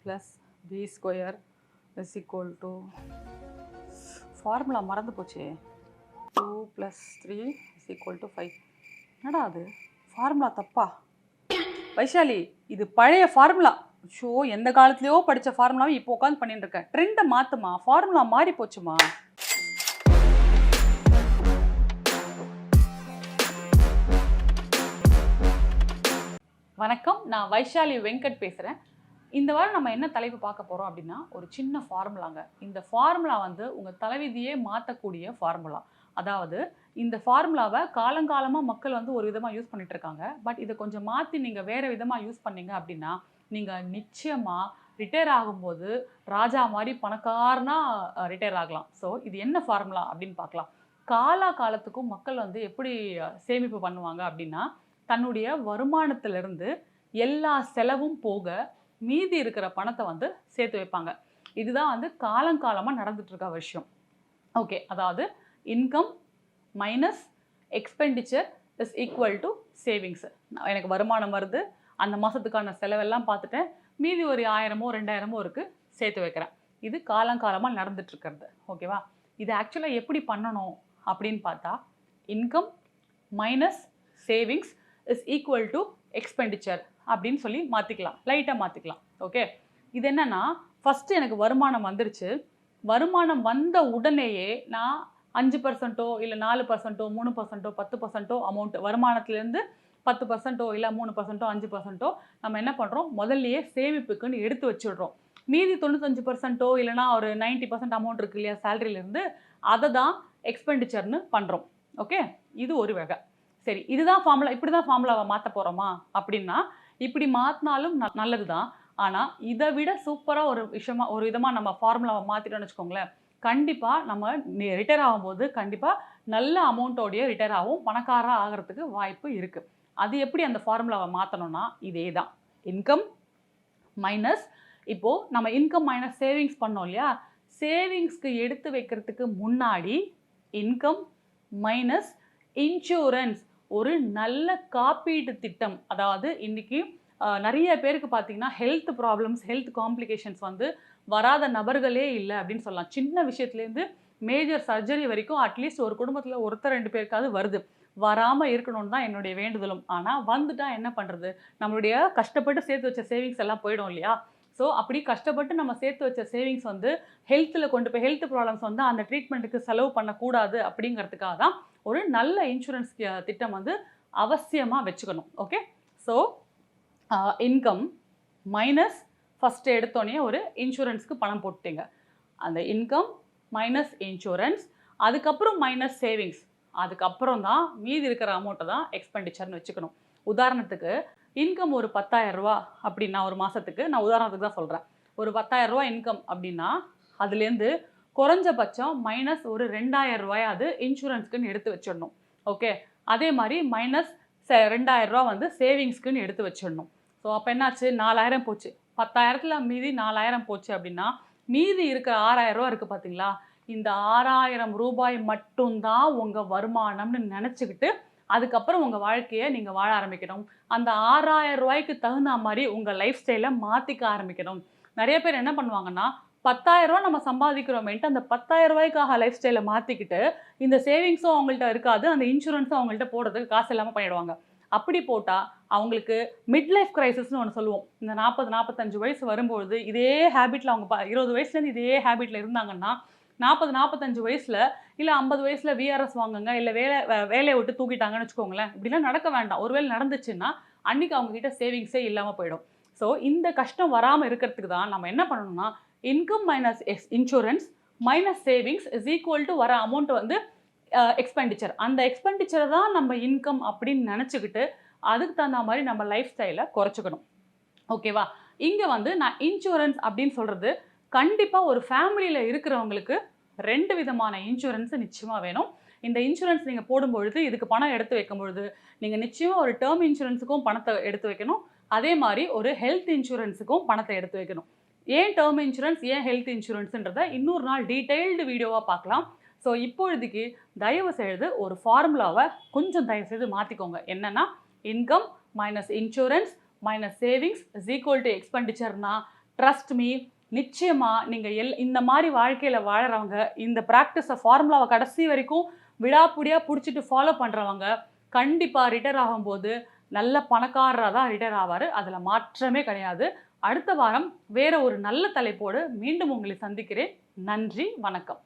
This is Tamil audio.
Plus B square is equal to formula மறந்து போச்சு. 2 + 3 இஸ் ஈக்குவல் டு 5. என்னடா அது ஃபார்முலா தப்பா? வைஷாலி, இது பழைய ஃபார்முலா. ஷோ, எந்த காலத்துலையோ படித்த ஃபார்முலாவை இப்போ உட்காந்து பண்ணிட்டு இருக்கேன். ட்ரெண்டை மாற்றுமா, ஃபார்முலா மாறி போச்சுமா. வணக்கம், நான் வைஷாலி வெங்கட் பேசுகிறேன். இந்த வாரம் நம்ம என்ன தலைப்பு பார்க்க போகிறோம் அப்படின்னா, ஒரு சின்ன ஃபார்முலாங்க. இந்த ஃபார்முலா வந்து உங்கள் தலைவிதியே மாற்றக்கூடிய ஃபார்முலா. அதாவது இந்த ஃபார்முலாவை காலங்காலமாக மக்கள் வந்து ஒரு விதமாக யூஸ் பண்ணிட்டு இருக்காங்க. பட் இதை கொஞ்சம் மாற்றி நீங்கள் வேறு விதமாக யூஸ் பண்ணீங்க அப்படின்னா, நீங்கள் நிச்சயமாக ரிட்டையர் ஆகும்போது ராஜா மாதிரி பணக்காரனா ரிட்டையர் ஆகலாம். ஸோ இது என்ன ஃபார்முலா அப்படின்னு பார்க்கலாம். காலத்துக்கும் மக்கள் வந்து எப்படி சேமிப்பு பண்ணுவாங்க அப்படின்னா, தன்னுடைய வருமானத்திலிருந்து எல்லா செலவும் போக மீதி இருக்கிற பணத்தை வந்து சேர்த்து வைப்பாங்க. இதுதான் வந்து காலங்காலமாக நடந்துட்டு இருக்க விஷயம். ஓகே, அதாவது income minus expenditure is equal to savings. எனக்கு வருமானம் வருது, அந்த மாதத்துக்கான செலவெல்லாம் பார்த்துட்டேன், மீதி ஒரு 1000மோ 2000மோ இருக்குது, சேர்த்து வைக்கிறேன். இது காலங்காலமாக நடந்துட்டு இருக்கிறது. ஓகேவா? இது ஆக்சுவலாக எப்படி பண்ணணும் அப்படின்னு பார்த்தா, income minus savings is equal to expenditure அப்படின்னு சொல்லி மாற்றிக்கலாம், லைட்டாக மாற்றிக்கலாம். ஓகே, இது என்னென்னா, ஃபஸ்ட்டு எனக்கு வருமானம் வந்துருச்சு. வருமானம் வந்த உடனேயே நான் 5% இல்லை 4% 3% 10% அமௌண்ட் வருமானத்துலேருந்து 10% இல்லை 3% 5% நம்ம என்ன பண்ணுறோம், முதல்லையே சேமிப்புக்குன்னு எடுத்து வச்சுடுறோம். மீதி 95% இல்லைனா ஒரு 90% அமௌண்ட் இருக்குது இல்லையா சேலரியிலேருந்து, அதை தான் எக்ஸ்பெண்டிச்சர்னு பண்ணுறோம். ஓகே, இது ஒரு வகை. சரி, இதுதான் ஃபார்முலா, இப்படி தான் ஃபார்முலாவை மாற்ற போகிறோமா அப்படின்னா, இப்படி மாற்றினாலும் நல்லது தான். ஆனால் இதை விட சூப்பராக ஒரு விதமாக நம்ம ஃபார்முலாவை மாற்றிட்டோம்னு வச்சுக்கோங்களேன், கண்டிப்பாக நம்ம ரிட்டையர் ஆகும்போது கண்டிப்பாக நல்ல அமௌண்ட்டோடைய ரிட்டையர் ஆகும், பணக்காரராக ஆகிறதுக்கு வாய்ப்பு இருக்குது. அது எப்படி அந்த ஃபார்முலாவை மாற்றணும்னா, இதே தான். இன்கம் மைனஸ், இப்போது நம்ம இன்கம் மைனஸ் சேவிங்ஸ் பண்ணோம் இல்லையா, சேவிங்ஸ்க்கு எடுத்து வைக்கிறதுக்கு முன்னாடி இன்கம் மைனஸ் இன்சூரன்ஸ், ஒரு நல்ல காப்பீடு திட்டம். அதாவது இன்றைக்கி நிறைய பேருக்கு பார்த்தீங்கன்னா ஹெல்த் ப்ராப்ளம்ஸ், ஹெல்த் காம்ப்ளிகேஷன்ஸ் வந்து வராத நபர்களே இல்லை அப்படின்னு சொல்லலாம். சின்ன விஷயத்துலேருந்து மேஜர் சர்ஜரி வரைக்கும் அட்லீஸ்ட் ஒரு குடும்பத்தில் ஒருத்தர் 2 பேருக்காவது வருது. வராமல் இருக்கணும்னு தான் என்னுடைய வேண்டுதலும். ஆனால் வந்துட்டால் என்ன பண்ணுறது, நம்மளுடைய கஷ்டப்பட்டு சேர்த்து வச்ச சேவிங்ஸ் எல்லாம் போயிடும் இல்லையா. ஸோ அப்படி கஷ்டப்பட்டு நம்ம சேர்த்து வச்ச சேவிங்ஸ் வந்து ஹெல்த்தில் கொண்டு போய் ஹெல்த் ப்ராப்ளம்ஸ் வந்து அந்த ட்ரீட்மெண்ட்டுக்கு செலவு பண்ணக்கூடாது அப்படிங்கிறதுக்காக தான் ஒரு நல்ல இன்சூரன்ஸ் திட்டம் வந்து அவசியமாக வச்சுக்கணும். Okay, so income minus first எடுத்தோடனே ஒரு இன்சூரன்ஸ்க்கு பணம் போட்டுட்டீங்க. அந்த இன்கம் மைனஸ் இன்சூரன்ஸ், அதுக்கப்புறம் மைனஸ் சேவிங்ஸ், அதுக்கப்புறம் தான் மீதி இருக்கிற அமௌண்ட்டை தான் எக்ஸ்பெண்டிச்சர்னு வச்சுக்கணும். உதாரணத்துக்கு இன்கம் ஒரு 10,000 ரூபா அப்படின்னா, ஒரு மாதத்துக்கு நான் உதாரணத்துக்கு தான் சொல்கிறேன், ஒரு 10,000 ரூபா இன்கம் அப்படின்னா அதுலேருந்து குறைஞ்சபட்சம் மைனஸ் ஒரு 2,000 ரூபாயாவது இன்சூரன்ஸ்க்குன்னு எடுத்து வச்சிடணும். ஓகே, அதே மாதிரி மைனஸ் 2,000 ரூபா வந்து சேவிங்ஸ்க்குன்னு எடுத்து வச்சிடணும். ஸோ அப்போ என்னாச்சு, 4,000 போச்சு. 10,000ல் மீதி 4,000 போச்சு அப்படின்னா, மீதி இருக்கிற 6,000 ரூபா இருக்குது பார்த்தீங்களா, இந்த 6,000 ரூபாய் மட்டும்தான் உங்கள் வருமானம்னு நினச்சிக்கிட்டு அதுக்கப்புறம் உங்கள் வாழ்க்கையை நீங்கள் வாழ ஆரம்பிக்கணும். அந்த 6,000 ரூபாய்க்கு தகுந்த மாதிரி உங்கள் லைஃப் ஸ்டைலை மாற்றிக்க ஆரம்பிக்கணும். நிறைய பேர் என்ன பண்ணுவாங்கன்னா, 10,000 ரூபா நம்ம சம்பாதிக்கிறோமேன்ட்டு அந்த 10,000 ரூபாய்க்காக லைஃப் ஸ்டைலை மாற்றிக்கிட்டு இந்த சேவிங்ஸும் அவங்கள்ட்ட இருக்காது, அந்த இன்சூரன்ஸும் அவங்கள்ட்ட போடுறதுக்கு காசு இல்லாமல் பண்ணிடுவாங்க. அப்படி போட்டால் அவங்களுக்கு மிட் லைஃப் கிரைசிஸ்னு ஒன்று சொல்லுவோம். இந்த 40-45 வயசு வரும்பொழுது இதே ஹேபிட்டில் அவங்க 20 வயசுலேருந்து இதே ஹேபிட்டில் இருந்தாங்கன்னா, 40-45 வயசில் இல்லை 50 வயசில் விஆர்எஸ் வாங்குங்க, இல்லை வேலையை விட்டு தூக்கிட்டாங்கன்னு வச்சுக்கோங்களேன். இப்படிலாம் நடக்க வேண்டாம். ஒருவேளை நடந்துச்சுன்னா அன்றைக்கி அவங்கக்கிட்ட சேவிங்ஸே இல்லாமல் போயிடும். ஸோ இந்த கஷ்டம் வராமல் இருக்கிறதுக்கு தான் நம்ம என்ன பண்ணணும்னா, income minus insurance minus savings is equal to வர அமௌண்ட் வந்து எக்ஸ்பெண்டிச்சர். அந்த எக்ஸ்பெண்டிச்சரை தான் நம்ம இன்கம் அப்படின்னு நினச்சிக்கிட்டு அதுக்கு தகுந்த மாதிரி நம்ம லைஃப் ஸ்டைலை குறைச்சிக்கணும். ஓகேவா? இங்கே வந்து நான் இன்சூரன்ஸ் அப்படின்னு சொல்கிறது, கண்டிப்பாக ஒரு ஃபேமிலியில் இருக்கிறவங்களுக்கு 2 விதமான இன்சூரன்ஸ் நிச்சயமாக வேணும். இந்த இன்சூரன்ஸ் நீங்கள் போடும்பொழுது, இதுக்கு பணம் எடுத்து வைக்கும் பொழுது நீங்கள் நிச்சயமாக ஒரு டேர்ம் இன்சூரன்ஸுக்கும் பணத்தை எடுத்து வைக்கணும், அதே மாதிரி ஒரு ஹெல்த் இன்சூரன்ஸுக்கும் பணத்தை எடுத்து வைக்கணும். ஏன் டேர்ம் இன்சூரன்ஸ், ஏன் ஹெல்த் இன்சூரன்ஸுன்றதை இன்னொரு நாள் டீட்டெயில்டு வீடியோவாக பார்க்கலாம். ஸோ இப்பொழுதுக்கு தயவு செய்து ஒரு ஃபார்முலாவை கொஞ்சம் தயவு செய்து மாற்றிக்கோங்க. என்னென்னா, income minus insurance minus savings is equal to எக்ஸ்பெண்டிச்சர்னா ட்ரஸ்ட் மீ, நிச்சயமா நீங்க இந்த மாதிரி வாழ்க்கையில வாழறவங்க, இந்த பிராக்டிஸ ஃபார்முலாவை கடைசி வரைக்கும் விடாப்பிடியா புடிச்சிட்டு ஃபாலோ பண்றவங்க கண்டிப்பா ரிட்டயர் ஆகும்போது நல்ல பணக்காரரா தான் ரிட்டயர் ஆவாரு. அதுல மாற்றமே கிடையாது. அடுத்த வாரம் வேற ஒரு நல்ல தலைப்போடு மீண்டும் உங்களை சந்திக்கிறேன். நன்றி, வணக்கம்.